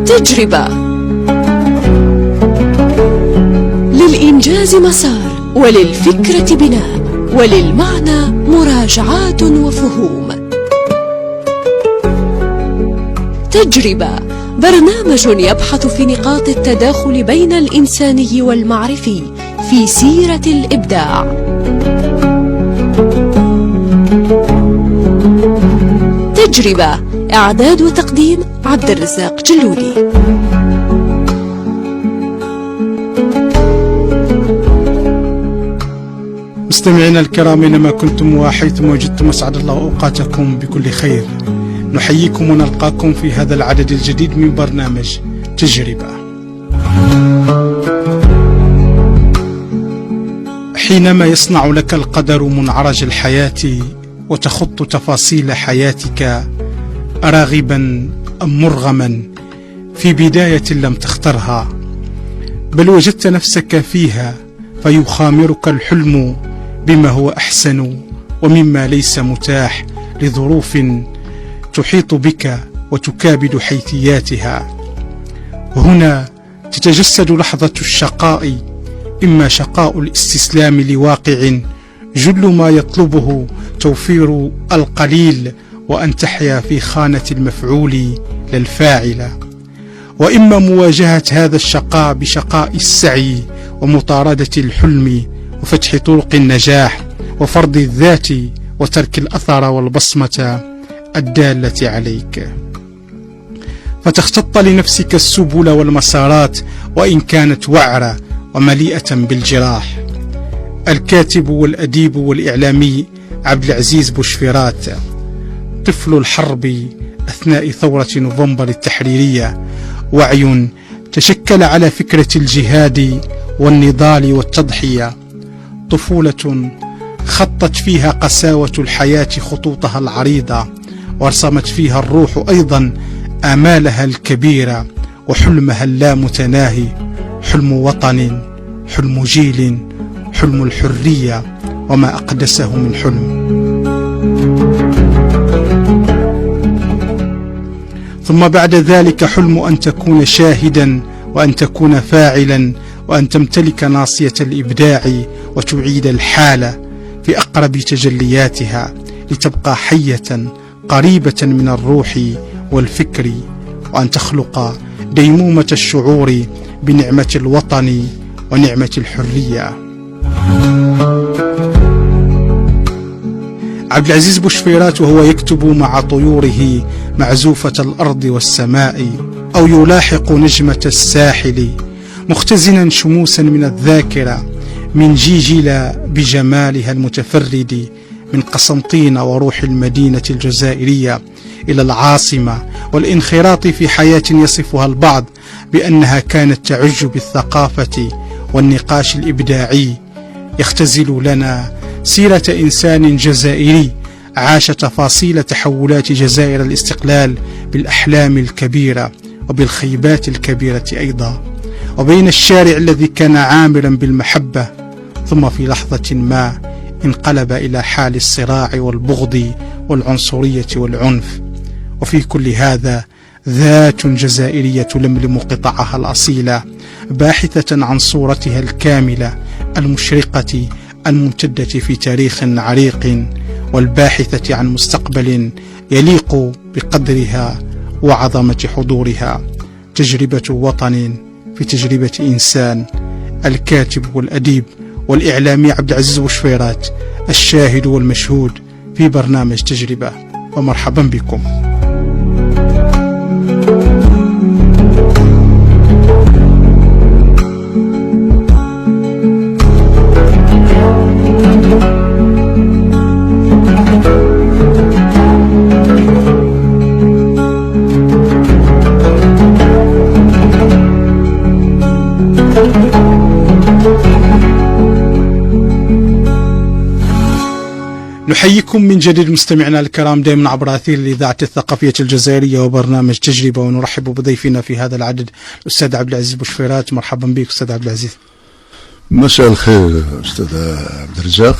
تجربة. للإنجاز مسار، وللفكرة بناء، وللمعنى مراجعات وفهوم. تجربة، برنامج يبحث في نقاط التداخل بين الإنساني والمعرفي في سيرة الإبداع. تجربة، إعداد وتقديم عبد الرزاق جلولي. مستمعينا الكرام، اينما كنتم وحيثما وجدتم، اسعد الله اوقاتكم بكل خير. نحييكم ونلقاكم في هذا العدد الجديد من برنامج تجربة. حينما يصنع لك القدر منعرج الحياة وتخط تفاصيل حياتك راغبا أم مرغما في بداية لم تخترها، بل وجدت نفسك فيها، فيخامرك الحلم بما هو أحسن ومما ليس متاح لظروف تحيط بك وتكابد حيثياتها. وهنا تتجسد لحظة الشقاء، إما شقاء الاستسلام لواقع جل ما يطلبه توفير القليل وأن تحيا في خانة المفعول للفاعل، وإما مواجهة هذا الشقاء بشقاء السعي ومطاردة الحلم وفتح طرق النجاح وفرض الذات وترك الأثر والبصمة الدالة عليك، فتختط لنفسك السبل والمسارات وإن كانت وعرة ومليئة بالجراح. الكاتب والأديب والإعلامي عبد العزيز بوشفيرات، طفل الحرب أثناء ثورة نوفمبر التحريرية، وعي تشكل على فكرة الجهاد والنضال والتضحية، طفولة خطت فيها قساوة الحياة خطوطها العريضة، ورسمت فيها الروح أيضا آمالها الكبيرة وحلمها اللامتناهي، حلم وطن، حلم جيل، حلم الحرية وما أقدسه من حلم. ثم بعد ذلك حلم أن تكون شاهدا وأن تكون فاعلا وأن تمتلك ناصية الإبداع وتعيد الحالة في أقرب تجلياتها لتبقى حية قريبة من الروح والفكر، وأن تخلق ديمومة الشعور بنعمة الوطن ونعمة الحرية. عبد العزيز بوشفيرات وهو يكتب مع طيوره معزوفة الأرض والسماء، أو يلاحق نجمة الساحل، مختزنا شموسا من الذاكرة من جيجيلا بجمالها المتفرد، من قسنطين وروح المدينة الجزائرية إلى العاصمة، والانخراط في حياة يصفها البعض بأنها كانت تعج بالثقافة والنقاش الإبداعي، يختزل لنا سيرة إنسان جزائري عاش تفاصيل تحولات جزائر الاستقلال بالأحلام الكبيرة وبالخيبات الكبيرة أيضا، وبين الشارع الذي كان عامرا بالمحبة ثم في لحظة ما انقلب إلى حال الصراع والبغض والعنصرية والعنف. وفي كل هذا ذات جزائرية تلملم قطعها الأصيلة، باحثة عن صورتها الكاملة المشرقة الممتدة في تاريخ عريق، والباحثة عن مستقبل يليق بقدرها وعظمة حضورها. تجربة وطن في تجربة إنسان. الكاتب والأديب والإعلامي عبد العزيز بوشفيرات، الشاهد والمشهود في برنامج تجربة، ومرحبا بكم. نحييكم من جديد مستمعينا الكرام دائما عبر أثير الإذاعة الثقافية الجزائرية وبرنامج تجربة، ونرحب بضيفنا في هذا العدد الأستاذ عبد العزيز بوشفيرات. مرحبا بك أستاذ عبد العزيز. مساء الخير أستاذ عبد الرزاق،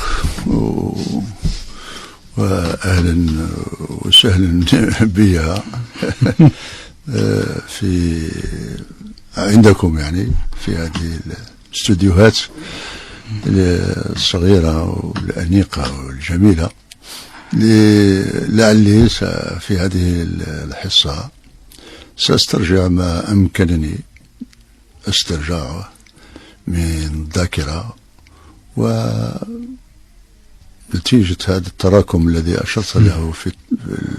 وأهلا وسهلا بيا في عندكم، يعني في هذه الاستوديوهات الصغيرة والأنيقة والجميلة. لعلي في هذه الحصة سأسترجع ما أمكنني استرجاعه من الذاكرة، ونتيجة هذا التراكم الذي أشرت له في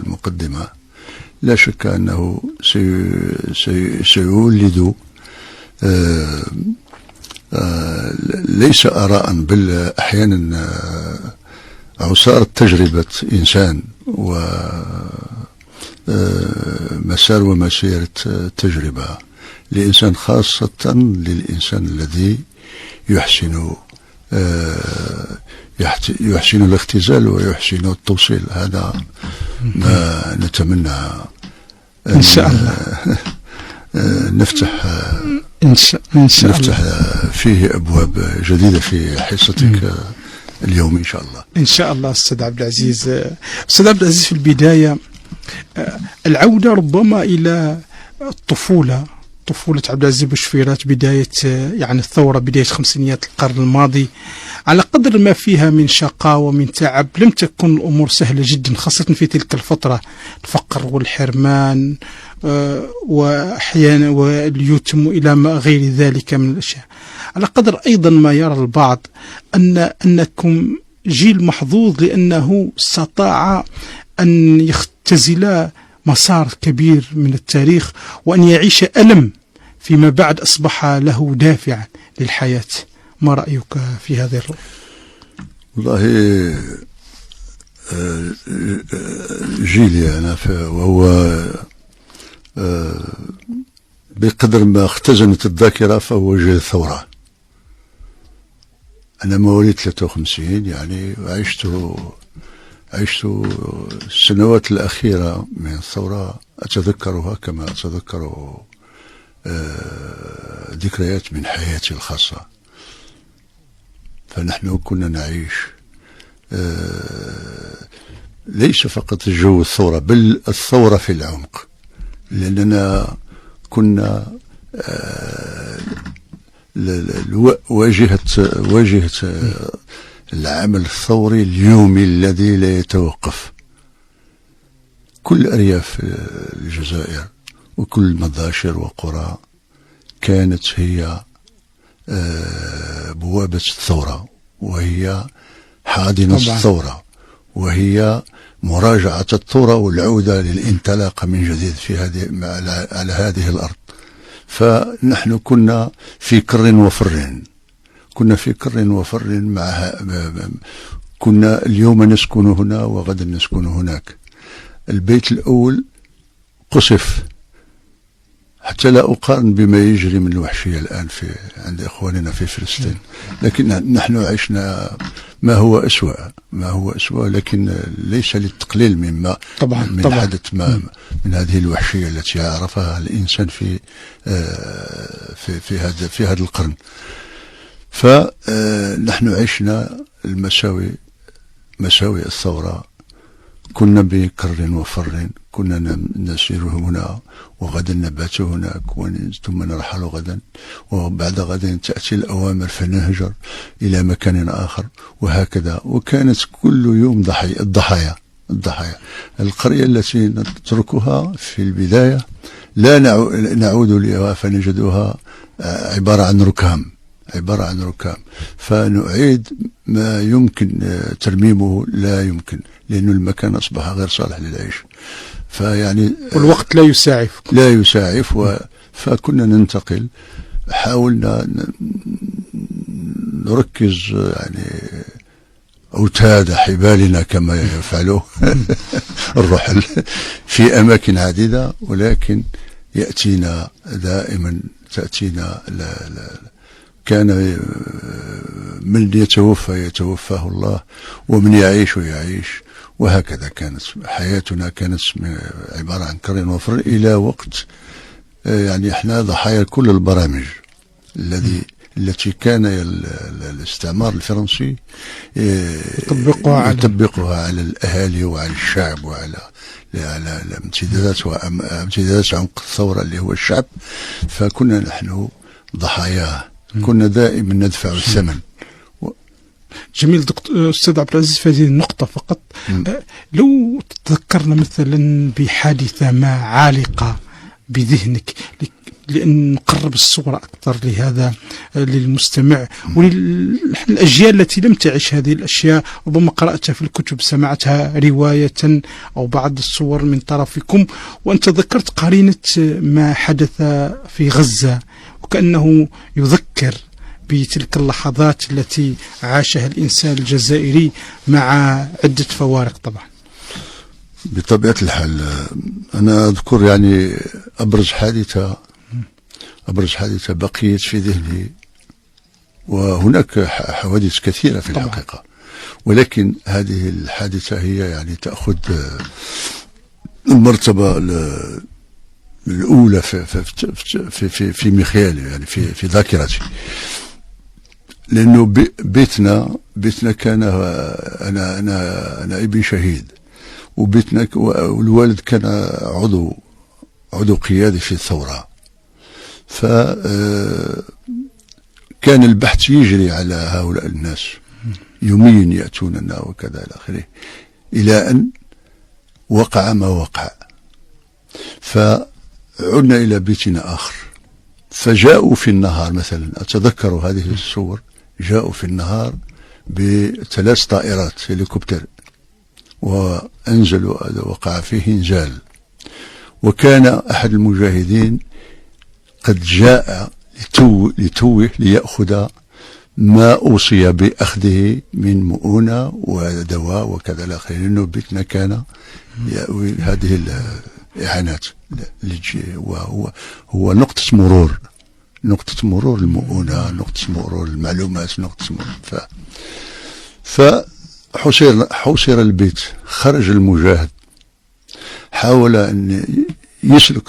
المقدمة لا شك أنه سيولد ليس آراء بل أحيانا عصارة تجربة إنسان ومسار ومسيرة تجربة لإنسان، خاصة للإنسان الذي يحسن الاختزال ويحسن التوصيل. هذا ما نتمنى إن شاء الله نفتح فيه أبواب جديدة في حصتك اليوم إن شاء الله. إن شاء الله. أستاذ عبد العزيز، أستاذ عبد العزيز، في البداية العودة ربما إلى طفولة عبد العزيز بوشفيرات، بداية يعني الثورة، بداية خمسينيات القرن الماضي، على قدر ما فيها من شقاء ومن تعب لم تكن الأمور سهلة جدا، خاصة في تلك الفترة، الفقر والحرمان وأحيانا واليتم إلى ما غير ذلك من الأشياء. على قدر أيضا ما يرى البعض أنكم جيل محظوظ لأنه استطاع أن يختزل مسار كبير من التاريخ وأن يعيش ألم فيما بعد أصبح له دافعا للحياة. ما رأيك في هذه الرؤية؟ والله جيلي أنا وهو بقدر ما اختزنت الذاكرة فهو جيل الثورة. أنا مواليد 53، يعني عشت السنوات الأخيرة من الثورة أتذكرها كما أتذكر ذكريات من حياتي الخاصة. فنحن كنا نعيش ليس فقط جو الثورة بل الثورة في العمق، لأننا كنا واجهة العمل الثوري اليومي الذي لا يتوقف. كل أرياف الجزائر وكل مداشر وقرى كانت هي بوابة الثورة، وهي حاضنة الثورة، وهي مراجعة الثورة والعودة للانطلاقة من جديد في على هذه الأرض. فنحن كنا في كر وفر معها. كنا اليوم نسكن هنا وغدا نسكن هناك. البيت الأول قصف، حتى لا أقارن بما يجري من الوحشية الآن عند إخواننا في فلسطين، لكن نحن عشنا ما هو أسوأ، لكن ليس للتقليل من حدث من هذه الوحشية التي عرفها الإنسان في هذا القرن. فنحن عشنا مساوئ الثورة. كنا بكر وفر، كنا نسير هنا وغدا نبات هناك ثم نرحل غدا، وبعد غد تأتي الأوامر فنهجر إلى مكان آخر، وهكذا. وكانت كل يوم الضحايا. القرية التي نتركها في البداية لا نعود لها فنجدها عبارة عن ركام، فنعيد ما يمكن ترميمه لا يمكن، لأن المكان أصبح غير صالح للعيش. فيعني والوقت لا يساعف فكنا ننتقل. حاولنا نركز يعني أوتاد حبالنا كما يفعله الرحل في أماكن عديدة، ولكن تأتينا كان من يتوفاه الله، ومن يعيش، وهكذا كانت حياتنا. كانت عبارة عن كر وفر إلى وقت يعني احنا ضحايا كل البرامج التي كان الاستعمار الفرنسي يطبقها على الأهالي وعلى الشعب وعلى امتدادات عمق الثورة اللي هو الشعب. فكنا نحن ضحاياه، كنا دائما ندفع الثمن. جميل دكتور أستاذ عبد العزيز، في هذه النقطة فقط لو تذكرنا مثلا بحادثة ما عالقة بذهنك لأن نقرب الصورة أكثر لهذا للمستمع وللأجيال التي لم تعيش هذه الأشياء، ربما قرأتها في الكتب، سمعتها رواية أو بعض الصور من طرفكم، وأنت ذكرت قرينة ما حدث في غزة وكأنه يذكر بتلك اللحظات التي عاشها الإنسان الجزائري مع عدة فوارق. طبعا بطبيعة الحال أنا أذكر يعني أبرز حادثة بقيت في ذهني، وهناك حوادث كثيرة في الحقيقة، ولكن هذه الحادثة هي يعني تأخذ المرتبة الأولى في مخيالي، يعني في ذاكرتي، لأنه بيتنا كان أنا ابن شهيد، وبيتنا والوالد كان عضو قيادي في الثورة. فكان البحث يجري على هؤلاء الناس يوميا، يأتوننا وكذا إلى آخره، إلى أن وقع ما وقع. فعدنا إلى بيتنا آخر، فجاءوا في النهار مثلا، أتذكر هذه الصور، جاءوا في النهار ب3 طائرات هليكوبتر وأنزلوا، وقع فيه إنزال، وكان أحد المجاهدين قد جاء لتوه ليأخذ ما أوصي بأخذه من مؤونة ودواء وكذا إلى آخره، لأنه بيتنا كان يأوي هذه الإعانات، وهو نقطة مرور المؤونة، نقطة مرور المعلومات، نقطة مرور. فحصر البيت، خرج المجاهد، حاول أن يسلك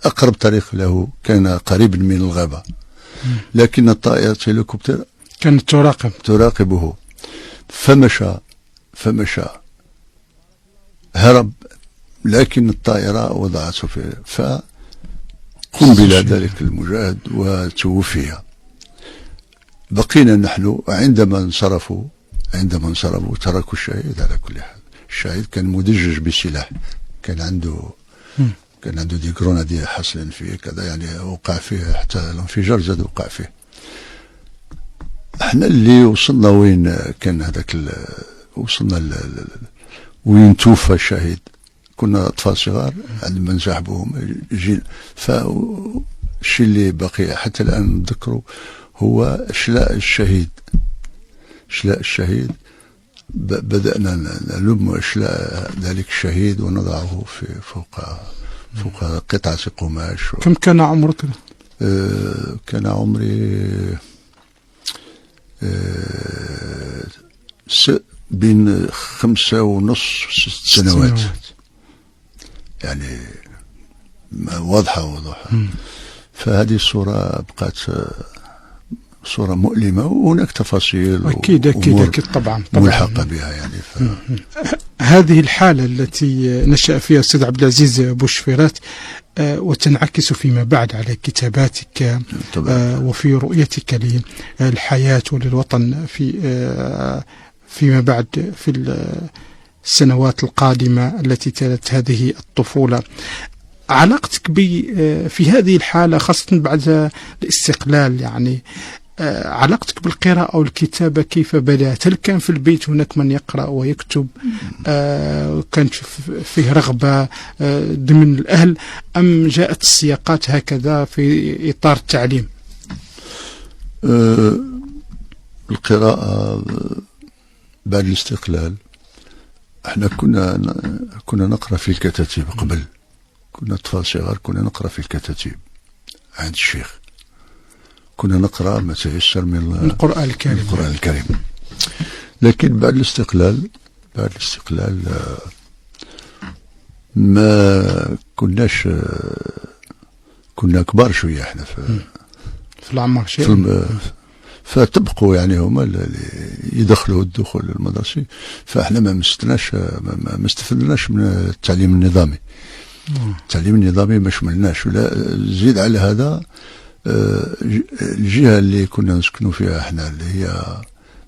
أقرب طريق له، كان قريب من الغابة، لكن الطائرة هليكوبتر كانت تراقبه، فمشى هرب، لكن الطائرة وضعته فقنبل ذلك المجاهد وتوفي. بقينا نحن عندما انصرفوا تركوا الشهيد. على كل حال الشهيد كان مدجج بسلاح، كان عنده دي جرونادي حاصلين فيه كذا، يعني وقع فيه حتى الانفجار زاد وقع فيه. احنا اللي وصلنا وين كان هذاك وصلنا وين توفى الشهيد، كنا اطفال صغار عندما نسحبوهم جيل. فالشيء اللي بقي حتى الان نذكره هو شلاء الشهيد. بدأنا نلم شلاء ذلك الشهيد ونضعه فوق قطعة قماش. كم كان عمرك؟ كان عمري بين 5 ونص 6 سنوات، يعني واضحة. فهذه الصورة بقات صورة مؤلمة، وهناك تفاصيل أكيد طبعا ملحقة بها يعني. هذه الحالة التي نشأ فيها أستاذ عبد العزيز بوشفيرات وتنعكس فيما بعد على كتاباتك وفي رؤيتك للحياة وللوطن فيما بعد في السنوات القادمة التي تلت هذه الطفولة. علاقتك في هذه الحالة خاصة بعد الاستقلال، يعني علاقتك بالقراءة أو الكتابة كيف بدأت؟ هل كان في البيت هناك من يقرأ ويكتب؟ كانت فيه رغبة ضمن الأهل، أم جاءت السياقات هكذا في إطار التعليم؟ القراءة بعد الاستقلال، احنا كنا نقرأ في الكتاتيب قبل، كنا أطفال صغار، كنا نقرأ في الكتاتيب عند الشيخ، كنا نقرأ ما تيسر من القرآن الكريم. لكن بعد الاستقلال ما كناش، كنا كبار شوية احنا في العمر شيء. فتبقوا يعني هما اللي يدخلوا الدخول المدرسي. فاحنا ما استفدناش من التعليم النظامي. التعليم النظامي ما شملناش. ولا زيد على هذا الجهة اللي كنا نسكنوا فيها احنا اللي هي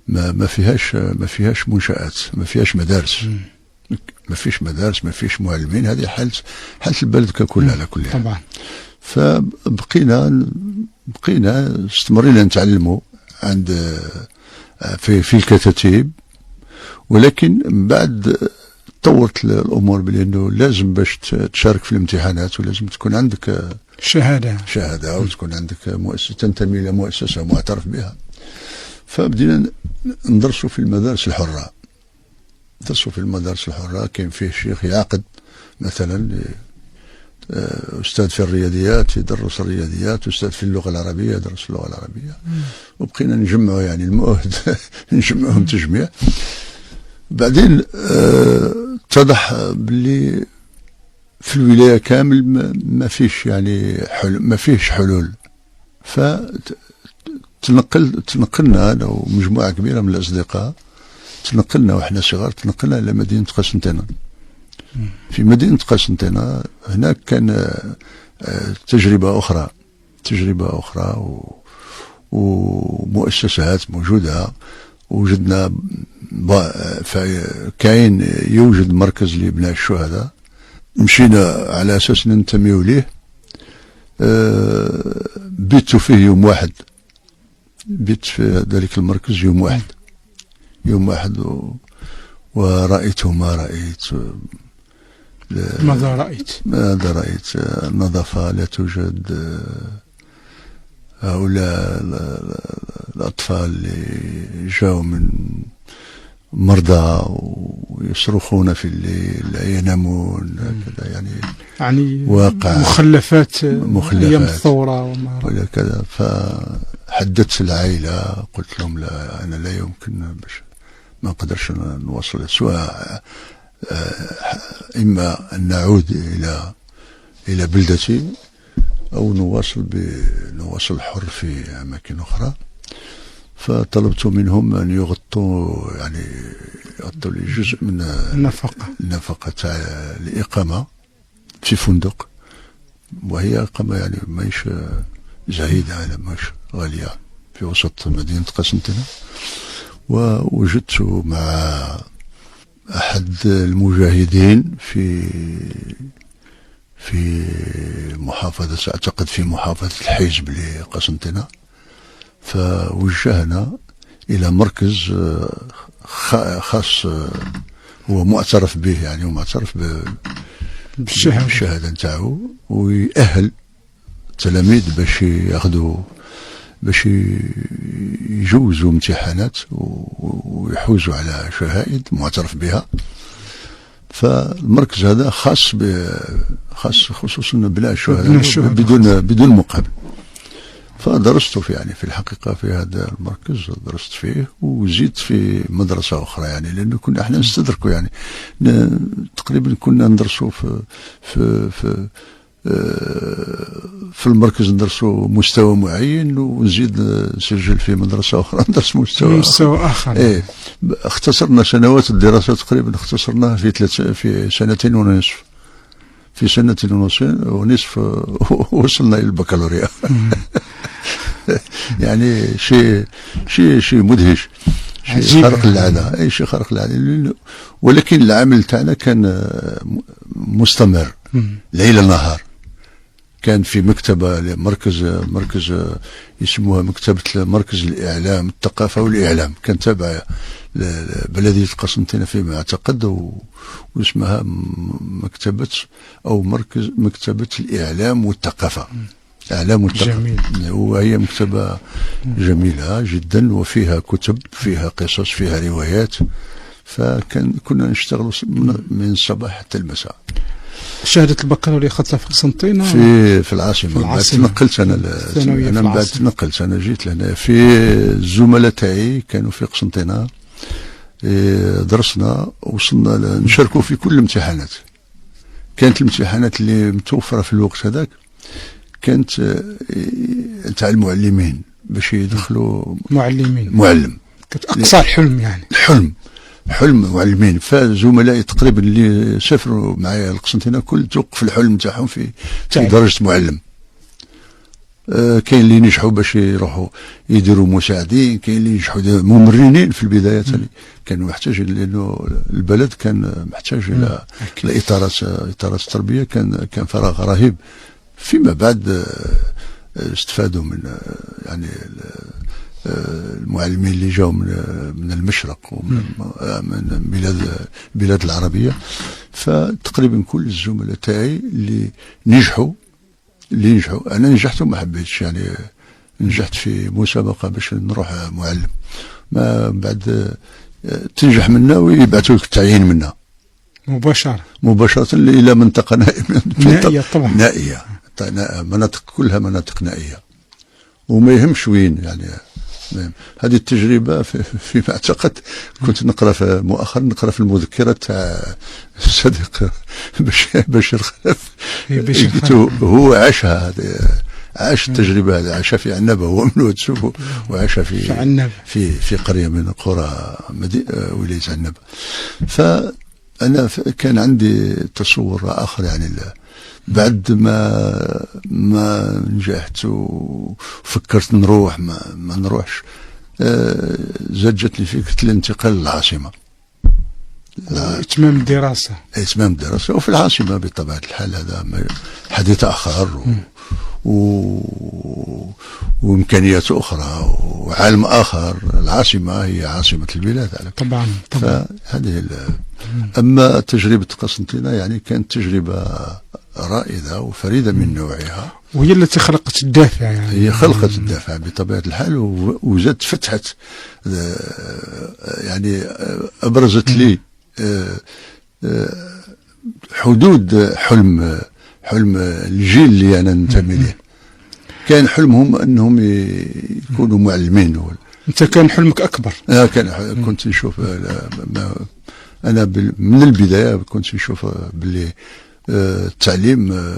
ما فيهاش منشآت، ما فيهاش مدارس، ما فيش مدارس، ما فيش معلمين. هذه حالة البلد ككل على كل حال. طبعا. فبقينا استمرينا نتعلموا عند في الكتاتيب، ولكن بعد طورت الامور بانه لازم باش تشارك في الامتحانات ولازم تكون عندك شهاده وتكون عندك تنتمي الى مؤسسه معترف بها. فبدينا ندرسوا في المدارس الحره. كاين فيه شيخ يعقد مثلا أستاذ في الرياضيات يدرس الرياضيات، أستاذ في اللغة العربية يدرس اللغة العربية. وبقينا نجمعوا يعني المؤهد نجمعهم تجميع. بعدين اتضح باللي في الولاية كامل ما فيش يعني ما فيش حلول. تنقلنا أنا ومجموعة كبيرة من الأصدقاء، تنقلنا وإحنا صغار، تنقلنا إلى مدينة قسنطينة. في مدينة قسنطينة هناك كان تجربة أخرى ومؤسسات موجودة. وجدنا يوجد مركز لإبناء الشهداء، مشينا على أساس ننتمي ليه. بيت فيه يوم واحد، بيت في ذلك المركز يوم واحد ورأيت ما رأيت. ماذا رأيت؟ النظافة لا توجد. هؤلاء الأطفال اللي جاءوا من مرضى ويصرخون في الليل لا ينامون كذا، يعني واقع مخلفات أيام الثورة ولا كذا. فحدثت العائلة، قلت لهم لا، أنا لا يمكن، ما نقدرش نوصل، سواء إما أن نعود إلى بلدتي أو نواصل حر في أماكن أخرى. فطلبت منهم أن يغطوا لي جزء من النفقة تاع الإقامة في فندق، وهي إقامة يعني ماهيش زهيدة، ماهيش غالية، في وسط مدينة قسنطينة. ووجدت مع أحد المجاهدين في محافظة، أعتقد في محافظة الحزب لقسنطينة. فوجهنا إلى مركز خاص هو معترف به، يعني معترف بالشهادة نتاعو، ويأهل التلاميذ باش يجوزوا امتحانات ويحوزوا على شهائد معترف بها. فالمركز هذا خاص خصوصا بناء الشهداء بدون مقابل. فدرست في الحقيقة في هذا المركز، درست فيه وزيدت في مدرسة أخرى، يعني لأنه كنا احنا نستدركوا، تقريبا كنا ندرسوا في المركز ندرسوا مستوى معين، ونزيد نسجل في مدرسة أخرى ندرس مستوى آخر. اختصرنا سنوات الدراسة، تقريبا اختصرناها في سنتين ونصف. في سنة ونصف وصلنا إلى البكالوريا. يعني شيء مدهش، شيء خارق للعادة، شيء خارق للعادة. ولكن العمل تاعنا كان مستمر ليل نهار. كان في مكتبة مركز يسموها مكتبة مركز الإعلام، الثقافة والإعلام، كان تابع لبلدية قسنطينة فيما أعتقد، واسمها مكتبة الإعلام والثقافة. إعلام والثقافة. وهي مكتبة جميلة جدا، وفيها كتب، فيها قصص، فيها روايات. كنا نشتغل من الصباح حتى المساء. شهادة البكالوريا خدتها في قسنطينة في العاصمة. بعد تنقلت أنا جيت لهنا. في الزملاء تاعي كانوا في قسنطينة، درسنا، وصلنا نشاركوا في كل الامتحانات. كانت الامتحانات اللي متوفرة في الوقت هذاك كانت تاع المعلمين باش يدخلوا معلم. كانت أقصى الحلم يعني. حلم معلمين. فزملائي تقريبا اللي سافروا معايا القسنطينة كل توقف الحلم نتاعهم في درجة معلم. كاين اللي ينجحوا باش يروحوا يديروا مساعدين، كاين اللي ينجحوا ممرنين في البداية كانوا محتاجين، لأنه البلد كان محتاج إلى إطارات التربية. كان فراغ رهيب. فيما بعد استفادوا من يعني المعلمين اللي جاوا من المشرق ومن البلاد العربية. فتقريبا كل الزملاء تاعي اللي نجحوا أنا نجحت وما حبيتش، يعني نجحت في مسابقة باش نروح معلم، ما بعد تنجح منا ويبعثوا لك التعيين منا مباشرة إلى منطقة نائية. طبعا نائية، مناطق كلها مناطق نائية وما يهمش وين. يعني هذه التجربة فيما اعتقد كنت مؤخرا نقرأ في المذكرة تاع الصديق بشير خلف. هو عاشها، عاش التجربة هذه، عاش في عنابة، هو من وتسوق وعاش في قرية من قرى ولاية عنابة. فأنا كان عندي تصور آخر، يعني بعد ما نجحت وفكرت نروح ما نروحش، جاتني فكرة الانتقال للعاصمة، إتمام الدراسة وفي العاصمة بطبيعة الحال هذا حديث آخر وإمكانيات أخرى وعالم آخر. العاصمة هي عاصمة البلاد على طبعا. فهذه أما تجربة قسنطينة يعني كانت تجربة رائدة وفريدة من نوعها، وهي التي خلقت الدافع. يعني هي خلقت الدافع بطبيعة الحال، وزاد فتحت يعني أبرزت لي حدود حلم الجيل اللي أنا ننتمي له. كان حلمهم أنهم يكونوا معلمين. أنت كان حلمك أكبر؟ كنت نشوف أنا من البداية كنت نشوف باللي التعليم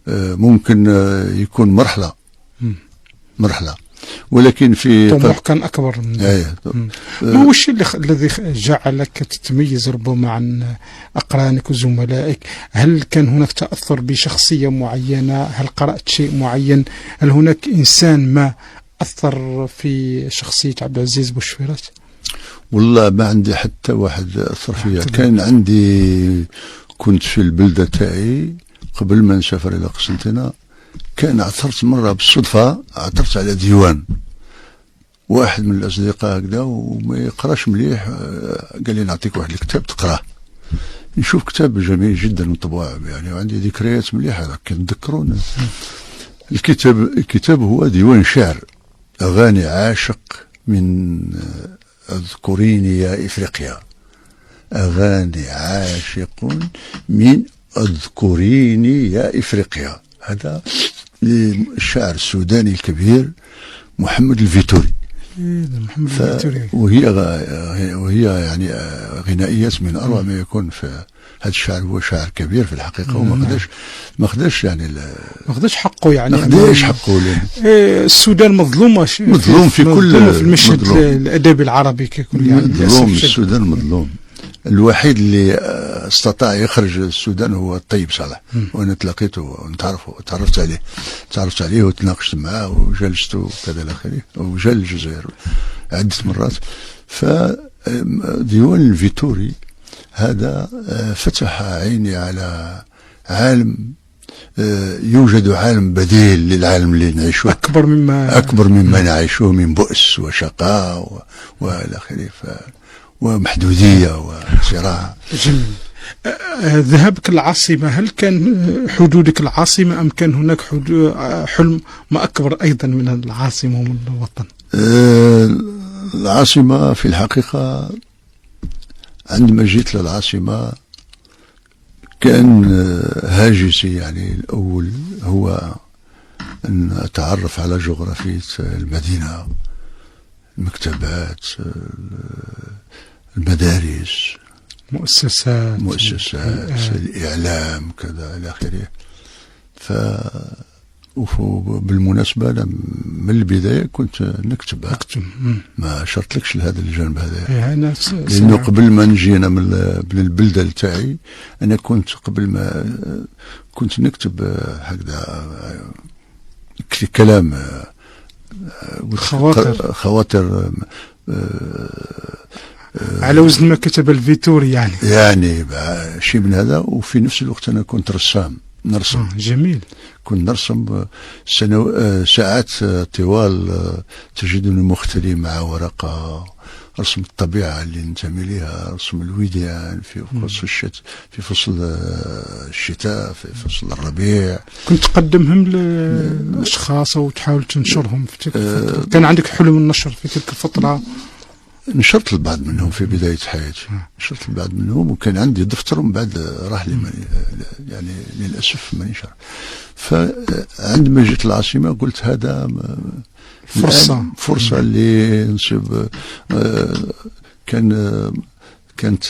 ممكن يكون مرحلة، ولكن في طموح كان أكبر من ما هو الشيء الذي جعلك تتميز ربما عن أقرانك وزملائك؟ هل كان هناك تأثر بشخصية معينة؟ هل قرأت شيء معين؟ هل هناك إنسان ما أثر في شخصية عبد العزيز بوشفيرات؟ والله ما عندي حتى واحد أثر فيها. كان عندي، كنت في البلدة تاعي قبل ما نسافر إلى قسنطينة، كان عثرت مرة بالصدفة على ديوان واحد من الأصدقاء هكذا وما يقراش مليح، قال لي نعطيك واحد الكتاب تقراه. نشوف كتاب جميل جدا مطبوع يعني، وعندي ذكريات مليحة كنذكرون. الكتاب هو ديوان شعر، أغاني عاشق من أذكريني يا إفريقيا، أغاني عاشق من أذكريني يا إفريقيا. هذا الشاعر السوداني الكبير محمد الفيتوري. وهي يعني غنائيات من أروع ما يكون. في هذا الشاعر هو شاعر كبير في الحقيقة، وما خداش يعني ما خداش حقه، يعني ما خداش حقه. السودان مظلوم في كل في المشهد الأدبي العربي ككل. يعني مظلوم، السودان مظلوم. الوحيد اللي استطاع يخرج السودان هو الطيب صالح، وانا تلاقيته ونتعرفه، تعرفت عليه وتناقشت معه وجلسته وكذا الى اخره، وجا الجزائر عدة مرات. فديوان الفيتوري هذا فتح عيني على عالم، يوجد عالم بديل للعالم اللي نعيشه، أكبر مما نعيشه من بؤس وشقاء وإلى آخره، ومحدودية وصراع. جميل. ذهابك العاصمة، هل كان حدودك العاصمة أم كان هناك حلم ما أكبر أيضا من العاصمة ومن الوطن؟ العاصمة في الحقيقة عندما جيت للعاصمة كان هاجسي يعني الأول هو أن أتعرف على جغرافية المدينة، المكتبات، المدارس، مؤسسات، الإعلام كذا إلى آخره. وبالمناسبة أنا من البداية كنت نكتب. ما شرطلكش لهذا الجانب هذا، لأنه قبل ما نجي أنا من البلدة تاعي، أنا كنت قبل ما كنت نكتب هكذا كلام خواطر على وزن ما كتب الفيتوري يعني شيء من هذا. وفي نفس الوقت أنا كنت رسام، نرسم. جميل. كنت نرسم ساعات طوال، تجدني مختلي مع ورقة، رسم الطبيعة اللي ننتمي لها، رسم الوديان في فصل في فصل الشتاء، في فصل الربيع. كنت تقدمهم للأشخاص أو تحاول تنشرهم في تلك الفترة؟ كان عندك حلم النشر في تلك الفترة؟ نشرت البعض منهم في بداية حياتي، نشرت البعض منهم، وكان عندي دفتر، ومن بعد راح لي يعني للأسف ما نشر. فعندما جيت العاصمة قلت هذا فرصة اللي نصيب. كانت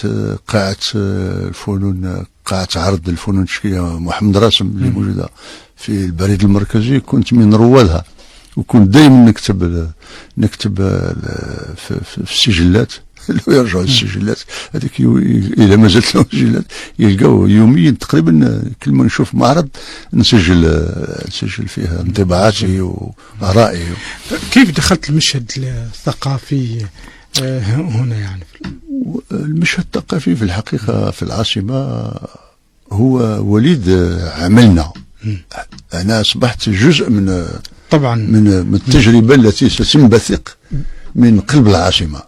قاعة الفنون، قاعة عرض الفنون التشكيلية محمد راسم اللي موجودة في البريد المركزي، كنت من روادها، وكنت دائما نكتب في السجلات. لو يرجعوا السجلات هذيك، إذا ما زالت لهم سجلات يلقاو يوميا تقريبا، كل ما نشوف معرض نسجل فيها انطباعاتي وآرائي. كيف دخلت المشهد الثقافي هنا يعني؟ المشهد الثقافي في الحقيقة في العاصمة هو وليد عملنا. أنا أصبحت جزء من طبعا من التجربة التي ستنبثق من قلب العاصمة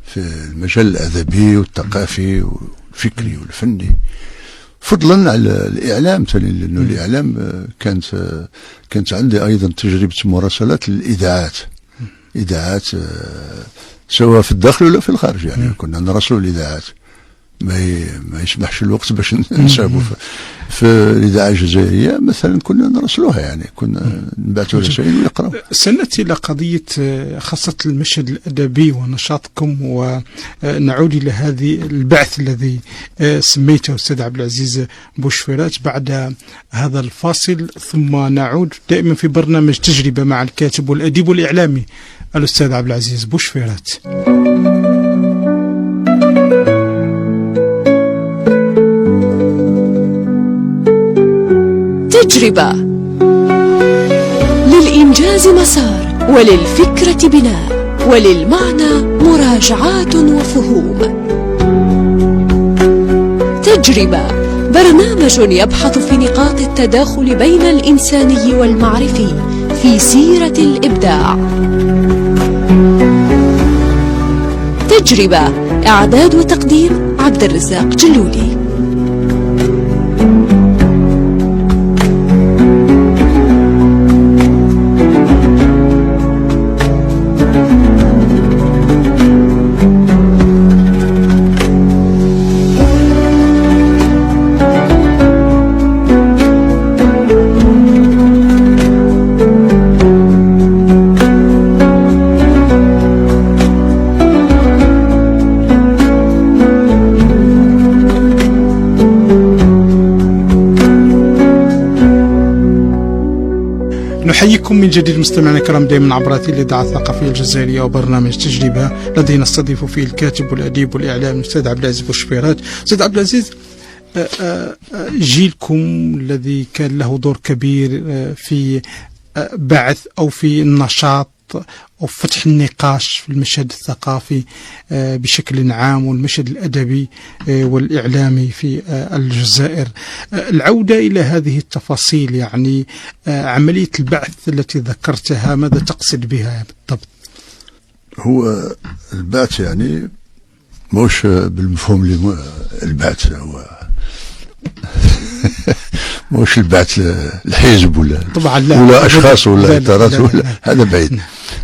في المجال الأدبي والثقافي والفكري والفني، فضلا على الإعلام ثاني، لأنه الإعلام كانت عندي أيضا تجربة مراسلات للإذاعات، إذاعات سواء في الداخل ولا في الخارج، يعني كنا نراسلوا الإذاعات، ما يسمحش الوقت باش نسابوا. في الإذاعة الجزائرية مثلا كنا نرسلوها، يعني كنا نبعثوا رسائل ويقراوا. سنأتي إلى قضية خاصة المشهد الأدبي ونشاطكم، ونعود إلى هذه البعث الذي سميته أستاذ عبد العزيز بوشفيرات بعد هذا الفاصل، ثم نعود دائما في برنامج تجربة مع الكاتب والأديب والإعلامي الأستاذ عبد العزيز بوشفيرات. تجربة، للإنجاز مسار، وللفكرة بناء، وللمعنى مراجعات وفهوم. تجربة، برنامج يبحث في نقاط التداخل بين الإنساني والمعرفي في سيرة الإبداع. تجربة، إعداد وتقديم عبد الرزاق جلولي. نحييكم من جديد مستمعينا الكرام دائما عبر الإذاعة الثقافية الجزائرية وبرنامج تجربة الذي نستضيف فيه الكاتب والأديب والإعلامي الأستاذ عبد العزيز بوشفيرات. أستاذ عبد العزيز، جيلكم الذي كان له دور كبير في بعث أو في النشاط أو فتح النقاش في المشهد الثقافي بشكل عام والمشهد الأدبي والإعلامي في الجزائر. العودة إلى هذه التفاصيل، يعني عملية البعث التي ذكرتها، ماذا تقصد بها بالضبط؟ هو البعث يعني مش بالمفهوم اللي البعث هو مش البعث الحزب ولا طبعا لا، ولا اشخاص ولا اطارات ولا هذا بعيد.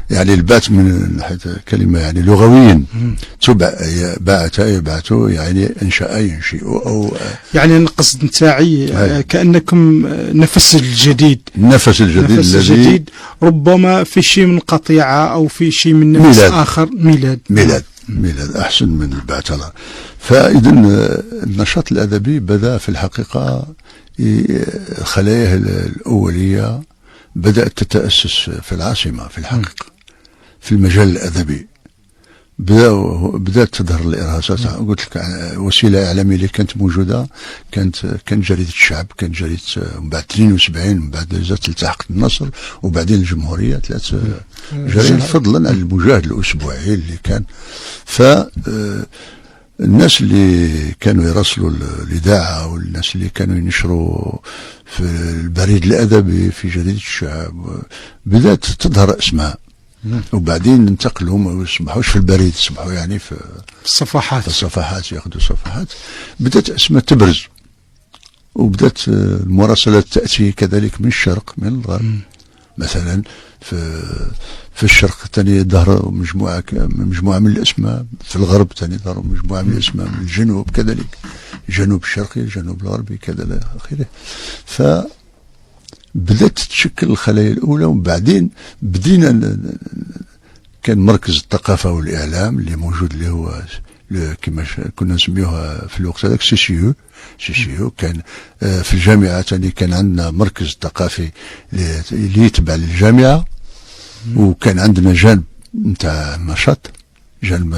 يعني البعث من ناحيه كلمه يعني لغويا بعث يبعثوا، يعني انشاء ينشئ، او يعني القصد نتاعي كانكم نفس الجديد الذي ربما في شيء من قطيعه او في شيء من نفس اخر. ميلاد أحسن من البعث. فإذا النشاط الأدبي بدأ في الحقيقة خلاياه الأولية بدأت تتأسس في العاصمة في الحقيقة في المجال الأدبي. بدأت تظهر الإرهاصات. قلت لك وسيلة إعلامية اللي كانت موجودة كانت جريدة الشعب، كانت جريدة من بعد 72، من بعد جات التحقت النصر، وبعدين الجمهورية، 3 جرائد فضلا عن المجاهد الأسبوعي اللي كان. الناس اللي كانوا يراسلوا الإذاعة والناس اللي كانوا ينشروا في البريد الأدبي في جريدة الشعب بدأت تظهر أسماء، وبعدين انتقلوا ما يصبحوش في البريد، يصبحوا يعني في الصفحات ياخذوا صفحات. بدأت أسماء تبرز، وبدأت المراسلات تأتي كذلك من الشرق من الغرب. مثلا في الشرق ثاني ظهر مجموعة من الأسماء، في الغرب ثاني ظهروا مجموعة من الأسماء، من الجنوب كذلك، الجنوب الشرقي الجنوب الغربي كذا إلى آخره. بدأت تتشكل الخلايا الأولى، وبعدين بدينا كان مركز الثقافة والإعلام اللي موجود، اللي هو كما كنا نسميوها في الوقت هذاك سي كان في الجامعة ثاني كان عندنا مركز ثقافي اللي يتبع للجامعة، وكان عندنا جانب نتاع جانب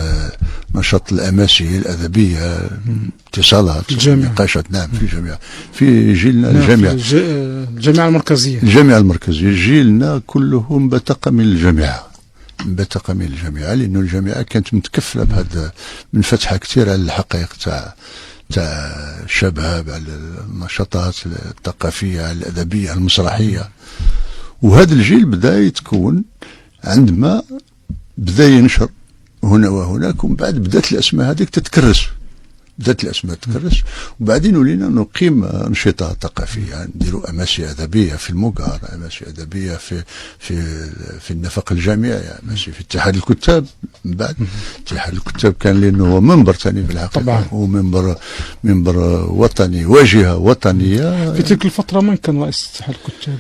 نشاط الأماسي الأدبية، اتصالات، نقاشات. نعم في الجامعة، في جيلنا الجامعة المركزية جيلنا كلهم بتقى من الجامعة، لأنه الجامعة كانت متكفلة بهذا من فتحة كثير على الحقائق تاع الشباب، على النشاطات الثقافية، على الأدبية، المسرحية. وهذا الجيل بدأ يتكون عندما بدأ ينشر هنا وهناك، ومن بعد بدأت الأسماء هذيك تتكرس، وبعدين ولينا نقيم أنشطة ثقافية، نديروا أماسي أدبية في المقار، أماسي أدبية في النفق الجامعي، أماسي في اتحاد الكتاب. من بعد اتحاد الكتاب كان لأنه هو منبر ثاني في الحقيقة، هو منبر وطني، واجهة وطنية. في تلك الفترة من كان رئيس اتحاد الكتاب؟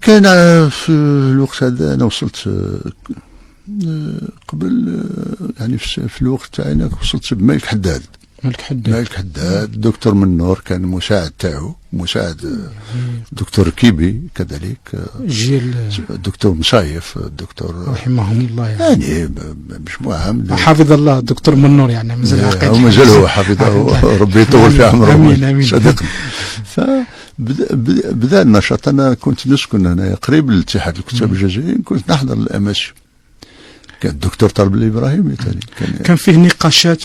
كان في الوقت هذا أنا وصلت قبل يعني في الوقت تاعنا وصلت بملك حداد. الدكتور منور كان مساعد تاعو، دكتور كيبي كذلك، جيل الدكتور مصايف، الدكتور رحمهم الله يعني مجموعة حافظ الله الدكتور منور يعني مازال هو حافظه ربي يطول في عمره. امين صدقني. فبدا النشاط. انا كنت نسكن هنا قريب لاتحاد الكتاب الجزائري، كنت نحضر الاماسي. كان الدكتور طلب الابراهيمي ثاني كان فيه نقاشات،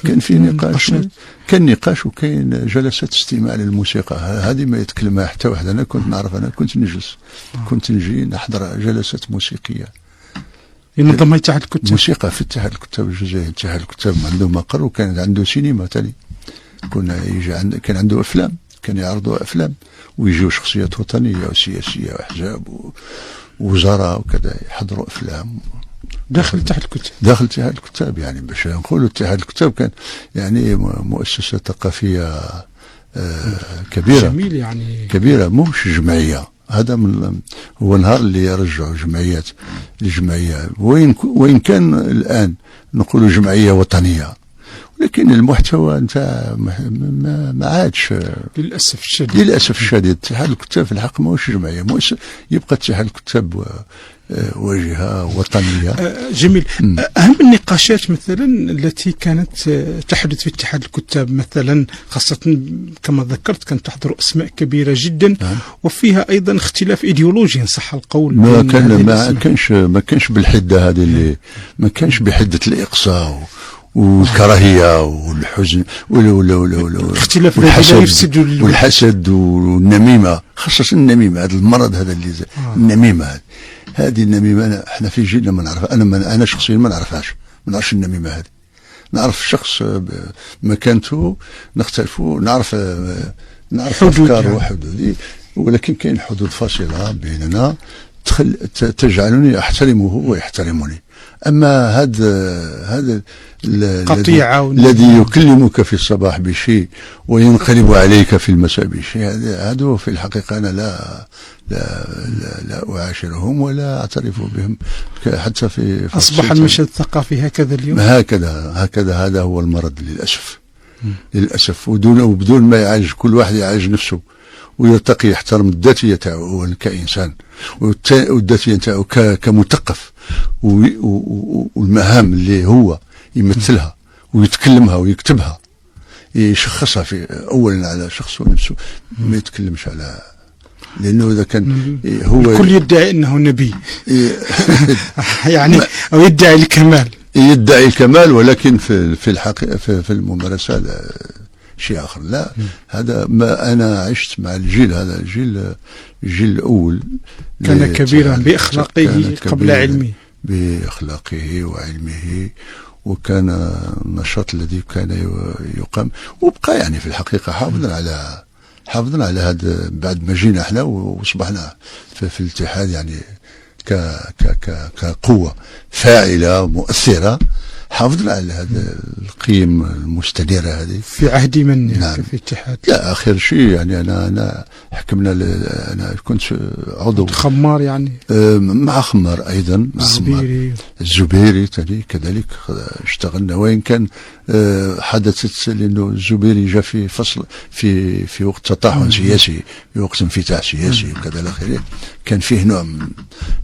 كان نقاش وكاين جلسات استماع للموسيقى. هذه ما يتكلمها حتى واحد. انا كنت نعرف، انا كنت نجلس، كنت نجي نحضر جلسات موسيقيه ينظمها اتحاد الكتاب، موسيقى في اتحاد الكتاب الجزائري. اتحاد الكتاب عنده مقر، وكان عنده سينما ثاني، كان عنده افلام، كان يعرضوا افلام، ويجيو شخصيات وطنيه وسياسيه واحزاب ووزراء وكذا يحضروا افلام داخل اتحاد الكتاب. يعني باش نقولوا اتحاد الكتاب كان يعني مؤسسة ثقافية كبيرة، جميل يعني كبيرة، مش جمعية. هذا هو نهار اللي يرجعوا الجمعية وإن كان الآن نقولوا جمعية وطنية، لكن المحتوى نتاع ما عادش للأسف الشديد. اتحاد الكتاب في الحق ماهوش جمعية، يبقى اتحاد الكتاب واجهة وطنية. جميل. أهم النقاشات مثلا التي كانت تحدث في اتحاد الكتاب مثلا، خاصة كما ذكرت كانت تحضر أسماء كبيرة جدا، وفيها أيضا اختلاف إيديولوجي إن صح القول. ما كانش بالحدة هذه، اللي ما كانش بحدة الإقصاء والكراهية والحزن اختلاف والحسد والنميمة، خاصة النميمة. هذا المرض هذا اللي النميمة هذه النميمة احنا في جيلنا ما نعرف. انا شخصيا ما نعرفهاش، ما نعرفش النميمة هذه. نعرف شخص مكانته، نختلفوا، نعرف افكار وحدودي، ولكن كاين حدود فاصلة بيننا تجعلني احترمه ويحترمني. اما هذا قطيعة الذي يكلمك في الصباح بشيء وينقلب عليك في المساء بشيء، هذا في الحقيقة أنا لا أعاشرهم ولا أعترف بهم حتى في أصبح المشهد الثقافي هكذا اليوم. هكذا هذا هو المرض للأسف. وبدون ما يعالج، كل واحد يعالج نفسه، ويرتقي يحترم الذاتيه تاعو هو كانسان، والذاتيه تاعو كمثقف، والمهام اللي هو يمثلها ويتكلمها ويكتبها يشخصها في اولا على شخصه نفسه، ما يتكلمش على، لانه اذا كان هو الكل يدعي انه نبي يعني او يدعي الكمال، يدعي الكمال، ولكن في الحقيقه في الممارسه شيء اخر. لا، هذا ما انا عشت مع الجيل هذا، الجيل الاول كان كبيرا باخلاقه قبل علمه، باخلاقه وعلمه، وكان النشاط الذي كان يقام، وبقى يعني في الحقيقه حافظنا على هذا بعد ما جينا احنا وصبحنا في الاتحاد يعني كقوه فاعله مؤثره، حافظنا على هذا القيم المستديره هذه في عهد من نعم. في الاتحاد. لا، اخر شيء يعني انا حكمنا انا كنت عضو خمار يعني مع خمار ايضا، مع الزبيري كذلك اشتغلنا، وان كان حدثت لانه الزبيري جاء في فصل في وقت تطاحن سياسي، في وقت انفتاح سياسي وكذا الى اخره، كان فيه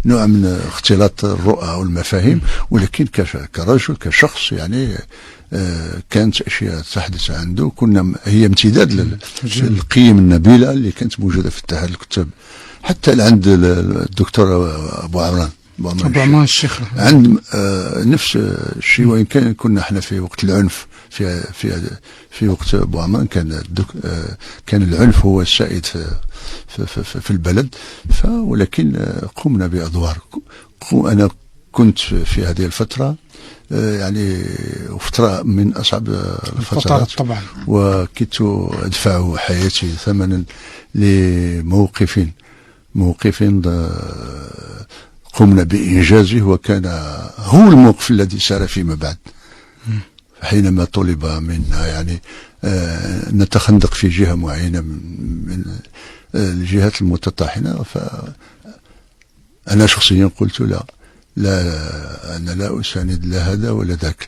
نوع من اختلاط الرؤى والمفاهيم، ولكن كرجل كشخص يعني كانت اشياء تحدث عنده كنا هي امتداد للقيم النبيله اللي كانت موجوده في اتحاد الكتاب، حتى عند الدكتور ابو عمران الشيخ عند نفس الشيء، وان كان كنا احنا في وقت العنف في وقت ابو عمران كان العنف هو السائد في البلد، ولكن قمنا بادوار. انا كنت في هذه الفتره يعني فترة من أصعب الفترات طبعا، وكنت أدفع حياتي ثمنا لموقف قمنا بإنجازه، وكان هو الموقف الذي سار فيما بعد، حينما طلب منا يعني نتخندق في جهة معينة من الجهات المتطاحنة، فأنا شخصيا قلت لا، أنا لا أساند لا هذا ولا ذاك،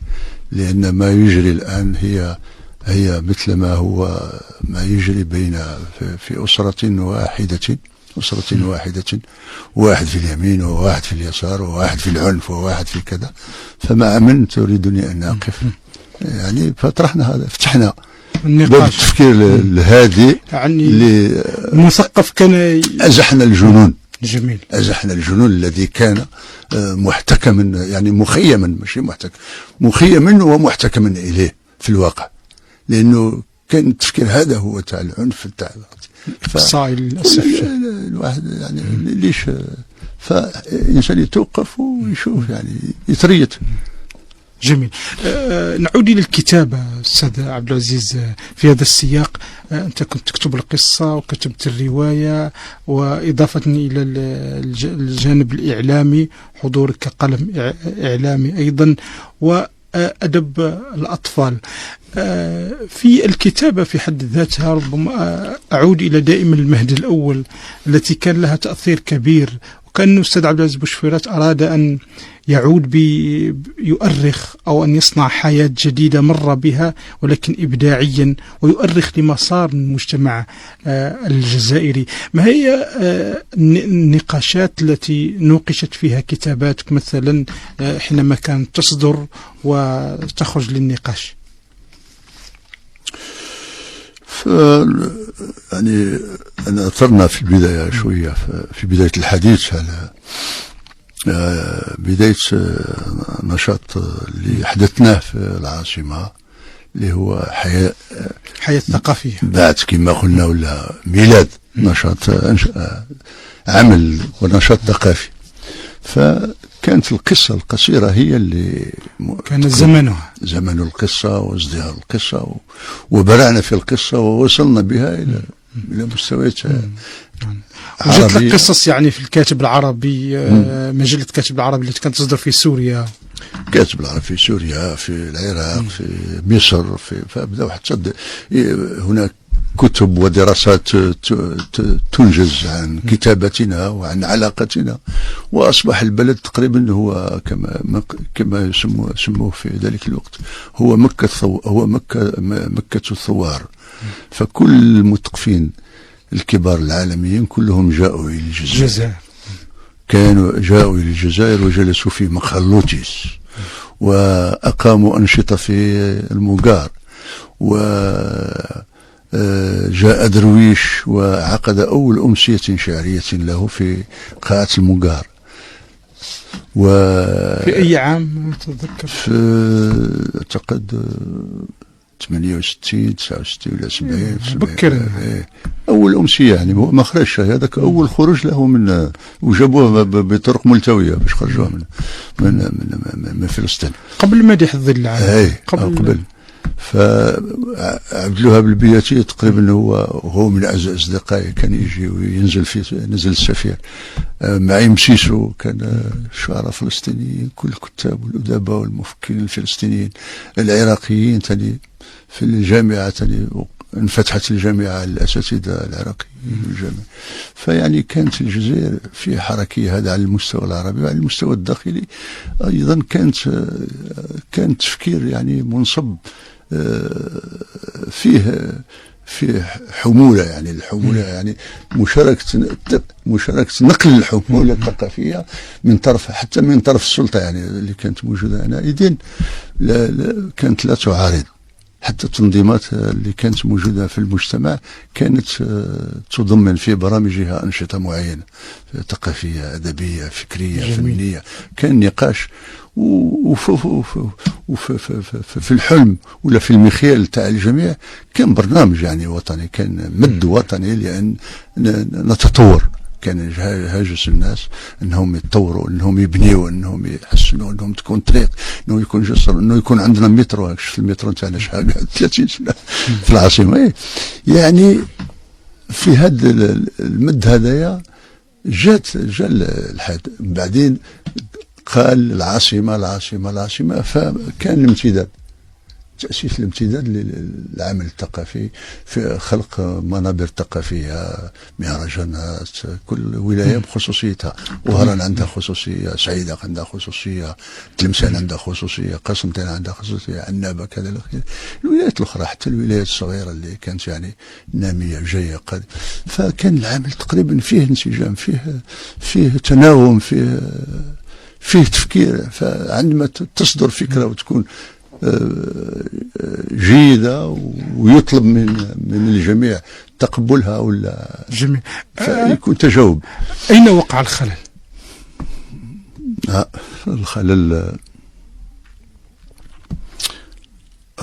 لأن ما يجري الآن هي مثل ما هو ما يجري في أسرة واحدة، واحد في اليمين وواحد في اليسار وواحد في العنف وواحد في كذا، فمع من تريدني أن أقف يعني؟ فطرحنا هذا، فتحنا باب التفكير الهادئ يعني المثقف كان أزحنا الجنون. جميل. أزحنا الجنون الذي كان محتكما، يعني مخيما، ماشي محتكم، مخيما ومحتكما إليه في الواقع، لأنه كان التفكير هذا هو تاع العنف تاع صايل للأسف. الواحد يعني ليش فالإنسان يتوقف ويشوف يعني يتريت. جميل. نعود إلى الكتابة أستاذ عبد العزيز في هذا السياق. أنت كنت تكتب القصة وكتبت الرواية، وإضافة إلى الجانب الإعلامي حضورك كقلم إعلامي أيضا، وأدب الأطفال. في الكتابة في حد ذاتها ربما أعود إلى دائما المهد الأول التي كان لها تأثير كبير، وكأن الأستاذ عبد العزيز بوشفيرات أراد أن يعود يؤرخ أو أن يصنع حياة جديدة مر بها ولكن إبداعيا، ويؤرخ لمسار المجتمع الجزائري. ما هي النقاشات التي نوقشت فيها كتاباتك مثلا حينما كانت تصدر وتخرج للنقاش؟ يعني أنا أثرنا في البداية شوية في بداية الحديث على بداية نشاط اللي حدثناه في العاصمة، اللي هو حياة ثقافية، بعد كما قلنا ولا ميلاد نشاط عمل ونشاط ثقافي. فكانت القصة القصيرة هي اللي كان زمن القصة وازدهار القصة، وبرعنا في القصة ووصلنا بها إلى مستويات وجدت لك قصص يعني في الكاتب العربي، مجلة الكاتب العربي التي كانت تصدر في سوريا، كاتب العربي في سوريا، في العراق، في مصر، فبدأوا حتى هناك كتب ودراسات تنجز عن كتابتنا وعن علاقتنا، وأصبح البلد تقريبا هو كما سموه في ذلك الوقت هو مكة الثوار. فكل المثقفين الكبار العالميين كلهم جاءوا إلى الجزائر. الجزائر. كانوا جاءوا إلى الجزائر وجلسوا في مقهى لوتيس وأقاموا أنشطة في المجار، وجاء درويش وعقد أول أمسية شعرية له في قاعة المجار. في أي عام تتذكر؟ في أعتقد 68 69 ولا 70. بكر. أول أمسية يعني ما خرجش، هذاك أول خروج له من، وجابوه بطرق ملتوية باش خرجوه من فلسطين قبل مدح الظل العالمي. قبل. فعبد الوهاب البياتي تقريبا هو من أعز أصدقائي، كان يجي وينزل نزل السفير معي مسيسو، كان شعراء فلسطينيين، كل الكتاب والأدباء والمفكرين الفلسطينيين العراقيين تاني في الجامعة تاني، انفتحت الجامعة للأساتذة العراقيين والجامعة. فيعني كانت الجزائر في حركية هذا على المستوى العربي، وعلى المستوى الداخلي أيضا كان تفكير يعني منصب فيه حمولة، يعني الحمولة يعني مشاركة نقل الحمولة الثقافية من طرف، حتى من طرف السلطة يعني اللي كانت موجودة عنئذ كانت لا تعارض. حتى التنظيمات اللي كانت موجودة في المجتمع كانت تضمن في برامجها أنشطة معينة ثقافية أدبية فكرية فنية. كان نقاش في الحلم ولا في المخيال تاع الجميع كان برنامج يعني وطني، كان مد وطني لأن نتطور. كان هاجس الناس انهم يتطوروا، انهم يبنيوا، انهم يحسنوا، انهم تكون طريق، انه يكون جسر، انه يكون عندنا مترو. شفت المترو تاعنا شحال 30 سنه في العاصمه. يعني في هذا المد هذايا جاء الحد بعدين قال العاصمه، فكان الامتداد، تأسيس الامتداد للعمل الثقافي في خلق منابر ثقافية، مهرجانات، كل ولاية بخصوصيتها. وهران عندها خصوصية، سعيدة عندها خصوصية، تلمسان عندها خصوصية، قسنطينة عندها خصوصية، عنابة كذا. الولايات الأخرى حتى الولايات الصغيرة اللي كانت يعني نامية جاية فكان العمل تقريبا فيه انسجام، فيه تناغم، فيه تفكير. فعندما تصدر فكرة وتكون جيدة ويطلب من الجميع تقبلها ولا جميل، فيكون تجاوب. أين وقع الخلل؟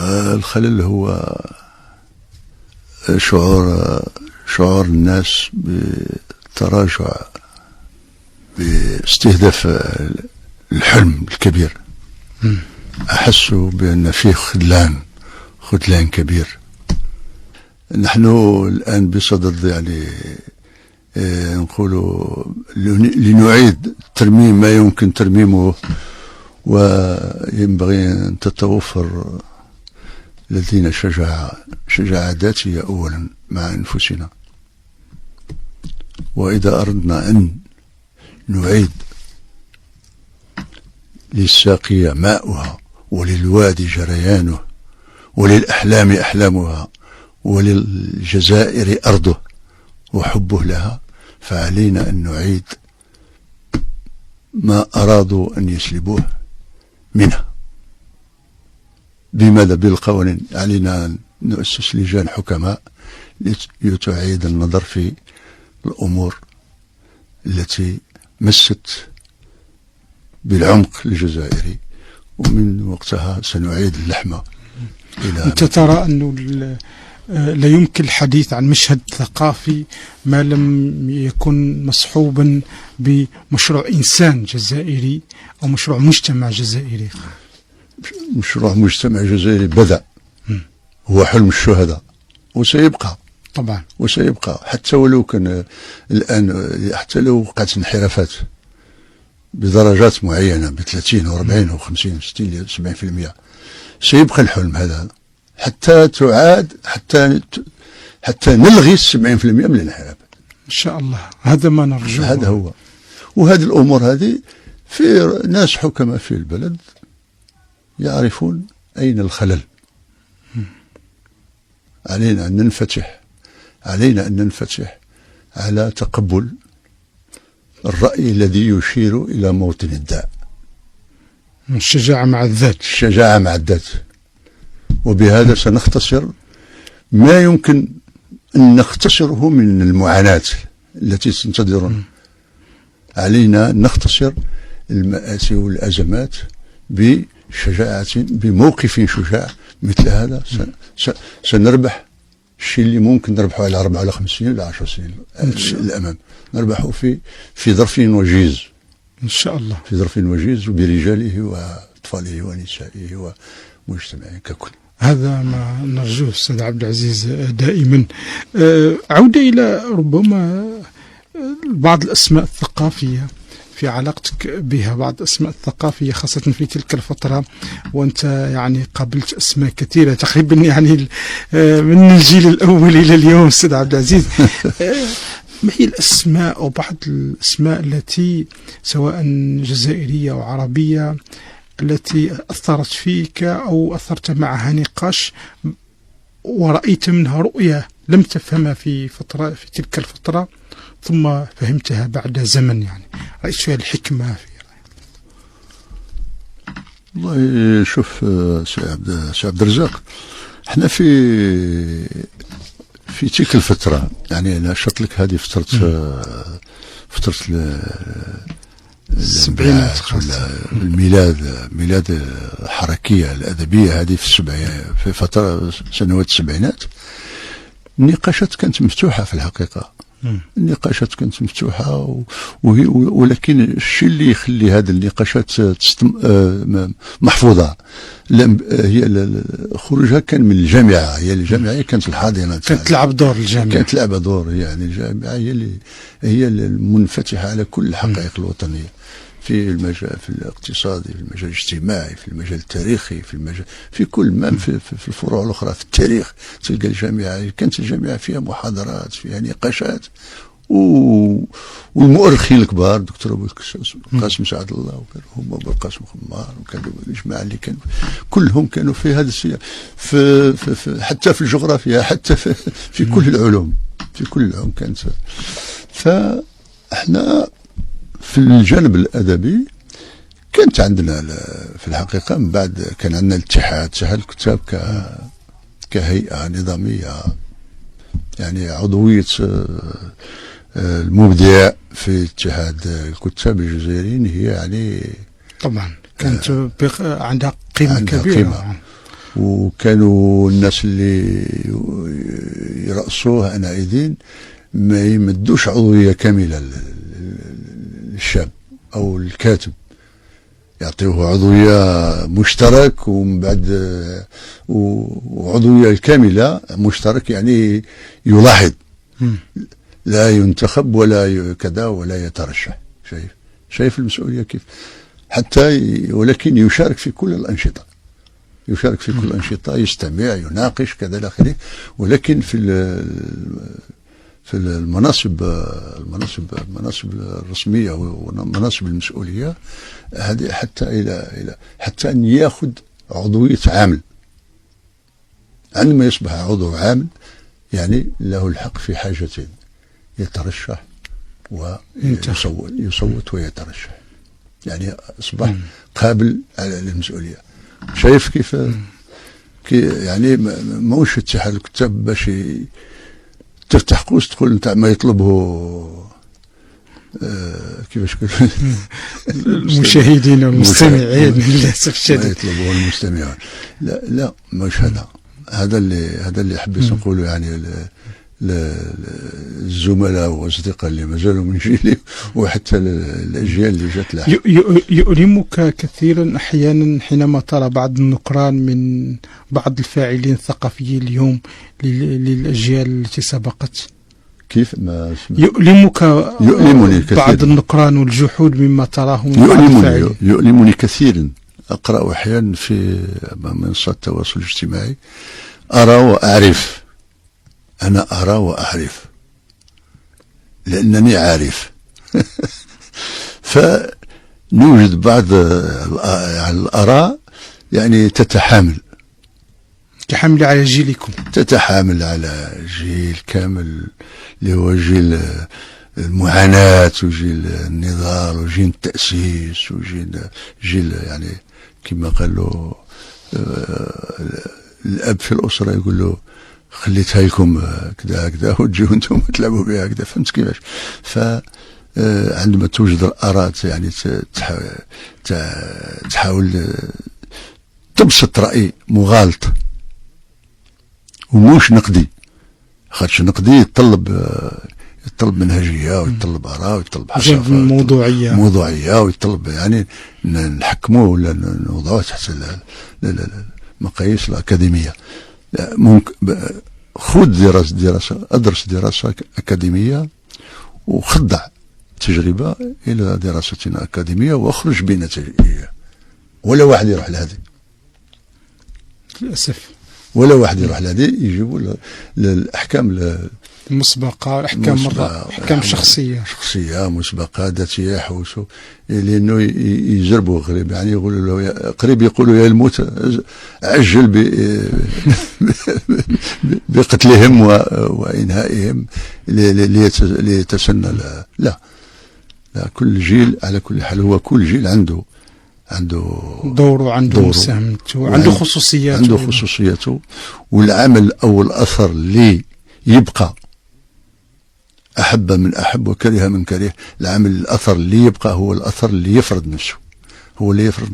الخلل هو شعور الناس بتراجع، باستهداف الحلم الكبير. أحسوا بأن فيه خذلان كبير. نحن الآن بصدد يعني نقولوا لنعيد ترميم ما يمكن ترميمه، وينبغي أن تتوفر لدينا شجاعة ذاتية أولا مع أنفسنا. وإذا أردنا أن نعيد للساقية ماؤها، وللوادي جريانه، وللأحلام أحلامها، وللجزائر أرضه وحبه لها، فعلينا أن نعيد ما أرادوا أن يسلبوه منها. بماذا؟ بالقوانين. علينا أن نؤسس لجان حكماء لتعيد النظر في الأمور التي مست بالعمق الجزائري، ومن وقتها سنعيد اللحمة إلى. أنت ترى أنه لا يمكن الحديث عن مشهد ثقافي ما لم يكن مصحوبا بمشروع إنسان جزائري أو مشروع مجتمع جزائري؟ مشروع مجتمع جزائري بدأ، هو حلم الشهداء وسيبقى طبعا، وسيبقى حتى ولو كان الآن، حتى لو وقعت انحرافات بدرجات معينة ب30 و40 و50 60 70%، سيبقى الحلم هذا حتى تعاد، حتى نلغي 70% من الانحرافات إن شاء الله. هذا ما نرجوه. هذا هو. وهذه الأمور هذه في ناس حكماء في البلد يعرفون أين الخلل. علينا أن ننفتح علينا أن ننفتح على تقبل الرأي الذي يشير إلى موطن الداء. الشجاعة مع الذات. الشجاعة مع الذات. وبهذا سنختصر ما يمكن أن نختصره من المعاناة التي تنتظرنا. علينا أن نختصر المآسي والأزمات بشجاعة، بموقف شجاع مثل هذا. سنربح الشيء اللي ممكن نربحه على 4 ولا 5 سنين ولا 10 سنين الأمام، نربحه في ظرف وجيز إن شاء الله، في ظرف وجيز برجاله وأطفاله ونسائه ومجتمعه ككل. هذا ما نرجوه أستاذ عبد العزيز دائما. عودة إلى ربما بعض الأسماء الثقافية في علاقتك بها، بعض الأسماء الثقافية خاصة في تلك الفترة، وأنت يعني قابلت أسماء كثيرة تقريبا يعني من الجيل الأول إلى اليوم أستاذ عبد العزيز. ما هي الأسماء أو بعض الأسماء التي سواء جزائرية أو عربية التي أثرت فيك أو أثرت معها نقاش ورأيت منها رؤية لم تفهمها في تلك الفترة ثم فهمتها بعد زمن، يعني رأيت فيها الحكمة والله شوف سي عبد الرزاق، احنا في تلك الفترة، يعني أنا أشرت لك هذه فترة السبعينات، الميلاد الحركية الأدبية هذه في فترة سنوات السبعينات. النقاشات كانت مفتوحة في الحقيقة. النقاشات كانت مفتوحة ولكن الشيء اللي يخلي هذه النقاشات محفوظة هي خروجها كان من الجامعة. هي الجامعة كانت الحاضنة، كانت تلعب دور الجامعة، كانت تلعب دور. يعني الجامعة هي المنفتحة على كل الحقائق الوطنية، في المجال، في الاقتصادي، في المجال الاجتماعي، في المجال التاريخي، في كل ما في الفروع الأخرى في التاريخ. تلقى الجامعة كانت الجامعة فيها محاضرات، فيها نقاشات، والمؤرخين الكبار دكتور أبو القاسم سعد الله وهم أبو القاسم خمار وكانوا الجماعة اللي كانوا كلهم كانوا في هذا السياق، حتى في الجغرافيا، حتى في كل العلوم، في كل العلوم كانت. فاحنا في الجانب الأدبي كانت عندنا في الحقيقة من بعد كان عندنا الاتحاد الكتاب كهيئة نظامية، يعني عضوية المبدع في اتحاد الكتاب الجزائريين هي يعني طبعا كانت عندها قيمة كبيرة. وكانوا الناس اللي يرأسوها أنئذ ما يمدوش عضوية كاملة للشاب أو الكاتب، يعطيوه عضوية مشترك ومن بعد وعضوية كاملة مشترك، يعني يلاحظ لا ينتخب ولا كذا ولا يترشح. شايف المسؤولية كيف؟ ولكن يشارك في كل الأنشطة، يستمع، يناقش كذا إلى آخره. ولكن في المناصب الرسمية ومناصب المسؤولية هذه حتى أن يأخذ عضوية عامل. عندما يصبح عضو عامل يعني له الحق في حاجتين: يترشح ويصوت ويترشح، يعني أصبح قابل للمسؤولية. شايف كيف يعني موش اتحاد الكتاب باش تفتح قوس تقول انت ما يطلبه كيفاش المشاهدين والمستمعين للاسف الشديد ما يطلبه المستمعون. لا مش هذا اللي حبيت نقوله، يعني الزملاء واصدقاء اللي مازالوا من جيلي وحتى الاجيال اللي جات لاحقا. يؤلمك كثيرا احيانا حينما ترى بعض النكران من بعض الفاعلين الثقافيين اليوم للاجيال التي سبقت؟ كيف ما يؤلمني كثيرا بعض النكران والجحود مما تراه من بعض الفاعلين. يؤلمني كثيرا. اقرا احيانا في منصات التواصل الاجتماعي ارى واعرف، أنا أرى وأعرف لأنني عارف. فنوجد بعض الآراء يعني تتحامل تحمل على جيلكم. تتحامل على جيل كامل اللي هو جيل المعاناة وجيل النضال وجيل التأسيس وجيل يعني كما قالوا الأب في الأسرة يقول له خليتها لكم كذا كذا وتجيو انتم تلعبوا بها كذا. فهمت كيفاش؟ عندما توجد الآراء يعني تحاول تبسط رأي مغالط وموش نقدي، خاطش نقدي يتطلب منهجية ويتطلب آراء ويتطلب حصافة موضوعية ويتطلب يعني نحكموه ولا نوضعوه تحت المقاييس الأكاديمية. ممكن خذ أدرس دراسة أكاديمية وخضع تجربة إلى دراسة أكاديمية واخرج بنتيجة. ولا واحد يروح لهذه للأسف، ولا واحد يروح لهذه يجيبوا للأحكام المسبقة، أحكام شخصية مسبقة ذاتية حوسه، لأنه يجربوا قريب يعني يقولوا له قريب يقولوا يا الموت عجل بقتلهم وإنهائهم ليتسنى. لا كل جيل على كل حال هو كل جيل عنده دوره، عنده مساهمته، عنده خصوصياته، والعمل أو الأثر اللي يبقى أحب من أحب وكره من كره. العمل الأثر اللي يبقى هو الأثر اللي يفرض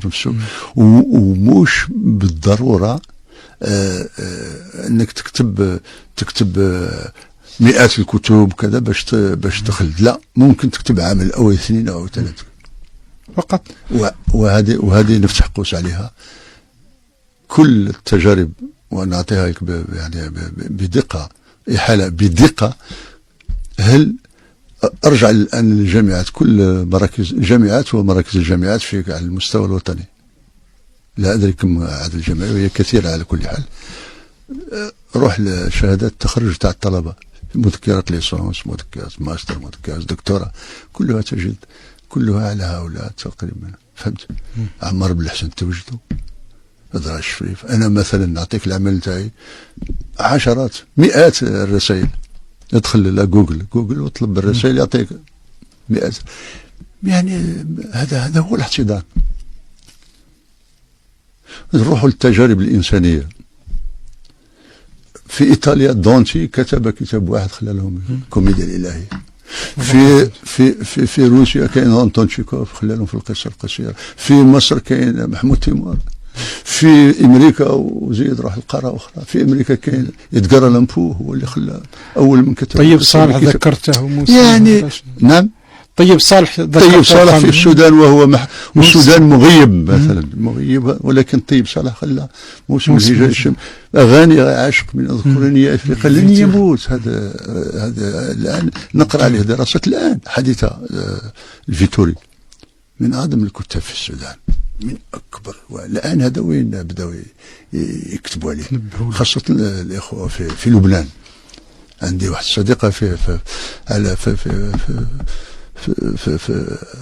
نفسه، وموش بالضرورة أنك تكتب مئات الكتب كذا باش تخلد. لا، ممكن تكتب عمل أو اثنين أو ثلاثة فقط. وهذه نفتح قوس عليها. كل التجارب ونعطيها يعني بدقة، إحالة بدقة. هل أرجع الآن للجامعات، كل مراكز الجامعات ومراكز الجامعات على المستوى الوطني، لا أدري كم عدد الجامعات وهي كثيرة على كل حال. روح لشهادات التخرج تاع الطلبة، مذكرات ليسونس، مذكرات ماستر، مذكرات دكتوراه، كلها تجد كلها على هؤلاء تقريبا. فهمت؟ عمار بن الحسن توجده، هذا الشريف. أنا مثلا نعطيك العمل تاعي عشرات مئات الرسائل، ادخل إلى جوجل واطلب الرسائل يعطيك مئات. يعني هذا هو الاحتضان. نروحوا للتجارب الإنسانية. في إيطاليا دونتي كتب كتاب واحد خلالهم كوميديا الإلهية. في روسيا كاين أنطون تشيكوف خلالهم في القصة القصيرة. في مصر كاين محمود تيمور. في أمريكا وزيد راح القارة أخرى. في أمريكا كاين إدغار ألان بو هو اللي خلى أول من كتب. طيب صالح ذكرته موسى يعني نعم. طيب صالح في السودان وهو والسودان مغيب مثلا، مغيب، ولكن طيب صالح خلى موسم الهجاء الشم أغاني عاشق من أذكرني يا أفريقيا لن يموت. هذا الآن نقرأ عليه دراسات الآن حديثة. الفيتوري من أعظم الكتاب في السودان، من أكبر. والآن هذا وين بدأوا يكتبوا عليه، خاصة الإخوة في لبنان. عندي واحد صديقة في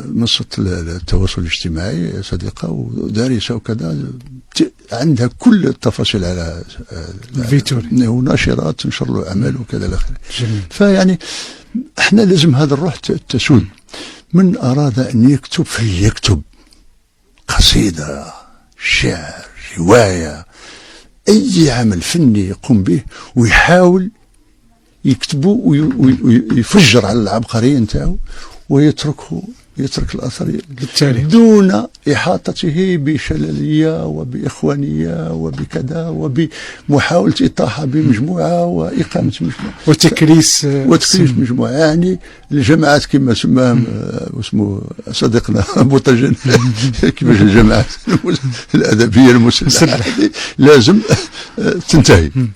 منصة التواصل الاجتماعي، صديقة ودارسة وكذا، عندها كل التفاصيل على الفيتوري وناشرات تنشر له أعمال وكذا الآخر. فيعني احنا لازم هذا الروح تسود. من أراد أن يكتب فليكتب قصيدة، شعر، رواية، أي عمل فني يقوم به ويحاول يكتبه ويفجر على العبقرية نتاعو يترك الأثر بالتالي دون إحاطته بشللية وبإخوانية وبكذا وبمحاولة إطاحة بمجموعة وإقامة مجموعة وتكريس مجموعة. يعني الجماعات كما سماهم اسمه صديقنا بوطجن كيفاش الجماعات الأدبية المسلحة لازم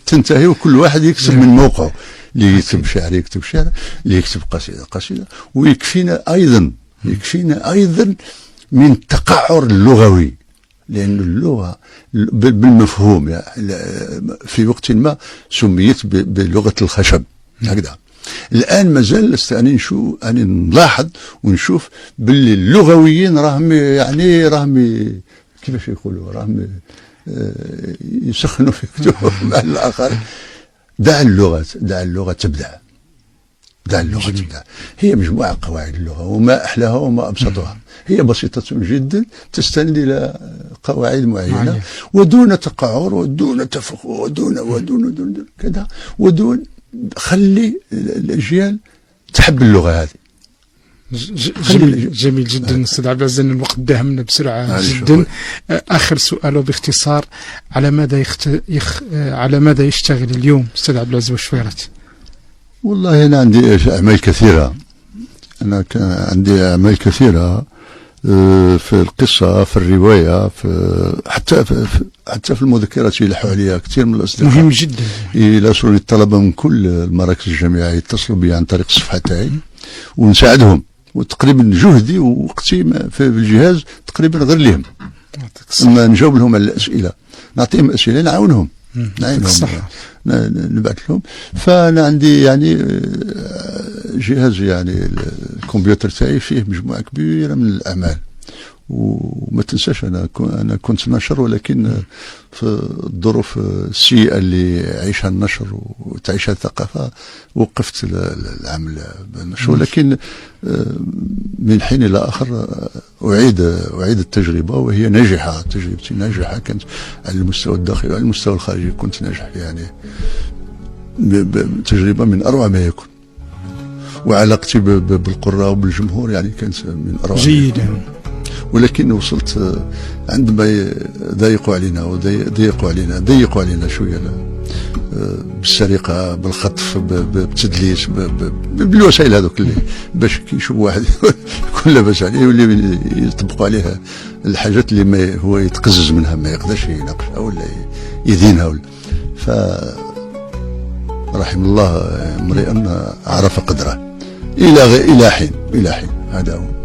تنتهي وكل واحد يكسب من موقعه. اللي يكتب شعر يكتب شعر، اللي يكتب قصيدة. ويكفينا أيضا من التقعر اللغوي، لأن اللغة بالمفهوم يعني في وقت ما سميت بلغة الخشب هكذا. الآن مازال أني نلاحظ ونشوف باللي اللغويين راهم كيفاش يقولوا راهم يسخنوا في كتبهم مع الآخرين. دع اللغة تبدع. دع اللغة تبدع. هي مجموعة قواعد اللغة، وما أحلاها وما أبسطها. هي بسيطة جدا، تستند إلى قواعد معينة، ودون تقعر ودون تفخ ودون كذا، ودون خلي الأجيال تحب اللغة هذه. جميل جدا أستاذ عبد العزيز، الوقت داهمنا بسرعة جدا. آخر سؤال باختصار، على ماذا يشتغل اليوم أستاذ عبد العزيز بوشفيرات؟ والله أنا عندي أعمال كثيرة. أنا كان عندي أعمال كثيرة في القصة، في الرواية، حتى في المذكرات يلحوا عليها كثير من الأصدقاء. مهم جدا. يراسلوني الطلبة من كل المراكز الجامعية، يتصلوا بي عن طريق الصفحة تاعي ونساعدهم، وتقريبا جهدي ووقتي في الجهاز تقريبا غير لهم. أما نجاوب لهم على الأسئلة، نعطيهم أسئلة، نعاونهم نبعث لهم. فأنا عندي يعني جهاز، يعني الكمبيوتر تاعي فيه مجموعة كبيرة من الأعمال. وما تنساش أنا كنت ناشر، ولكن في الظروف السيئة اللي يعيشها النشر وتعيشها الثقافة وقفت العمل بالنشر. ولكن من حين إلى آخر أعيد التجربة، وهي ناجحة. تجربتي ناجحة، كانت على المستوى الداخلي وعلى المستوى الخارجي كنت ناجح، يعني تجربة من أروع ما يكون. وعلاقتي بالقراء وبالجمهور يعني كانت من أروع جيدة. ولكن وصلت عندما ضيقوا علينا شويه بالسرقه، بالخطف، بالتدليس، بالوسائل هذوك اللي باش كيشوف واحد يكون لاباس عليه، واللي يطبقوا عليه الحاجات اللي ما هو يتقزز منها، ما يقدرش يناقشها ولا يدينها ف رحم الله امرئا عرف قدره الى حين هذا هو.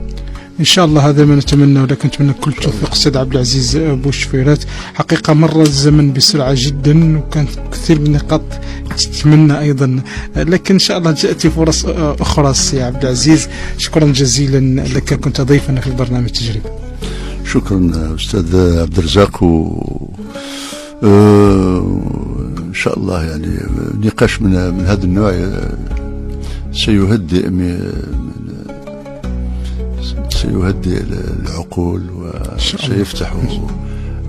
إن شاء الله هذا ما نتمنى، ولكن نتمنى كل التوفيق أستاذ عبد العزيز بوشفيرات. حقيقة مر الزمن بسرعة جدا، وكانت كثير من النقاط تتمنى أيضا، لكن إن شاء الله تأتي فرص أخرى. سي عبد العزيز، شكرا جزيلا لك، كنت ضيفنا في برنامج تجربة. شكرا أستاذ عبد الرزاق. إن شاء الله يعني نقاش من هذا النوع سيهدئ العقول، وسيفتح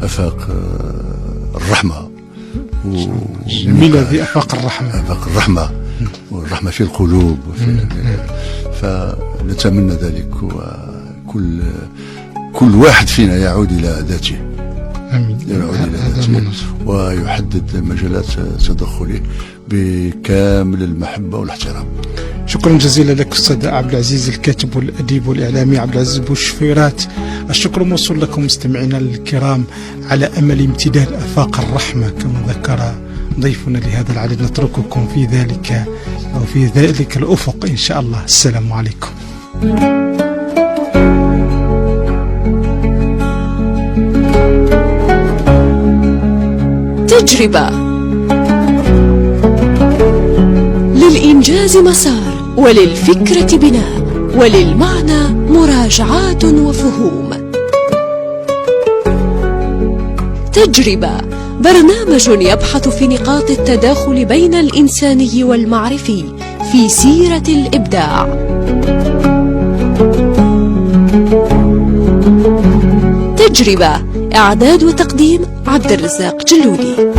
آفاق الرحمة. جميل هذه آفاق الرحمة. والرحمة في القلوب فنتمنى ذلك، وكل واحد فينا يعود إلى ذاته. ويحدد مجالات تدخله بكامل المحبة والاحترام. شكرا جزيلا لك أستاذ عبد العزيز، الكاتب والأديب والإعلامي عبد العزيز بوشفيرات. الشكر موصول لكم مستمعينا الكرام، على أمل امتداد آفاق الرحمة كما ذكر ضيفنا لهذا العدد. نترككم في ذلك الأفق إن شاء الله. السلام عليكم. تجربة للإنجاز مسار، وللفكرة بناء، وللمعنى مراجعات وفهوم. تجربة برنامج يبحث في نقاط التداخل بين الإنساني والمعرفي في سيرة الإبداع. تجربة إعداد وتقديم عبد الرزاق جلولي.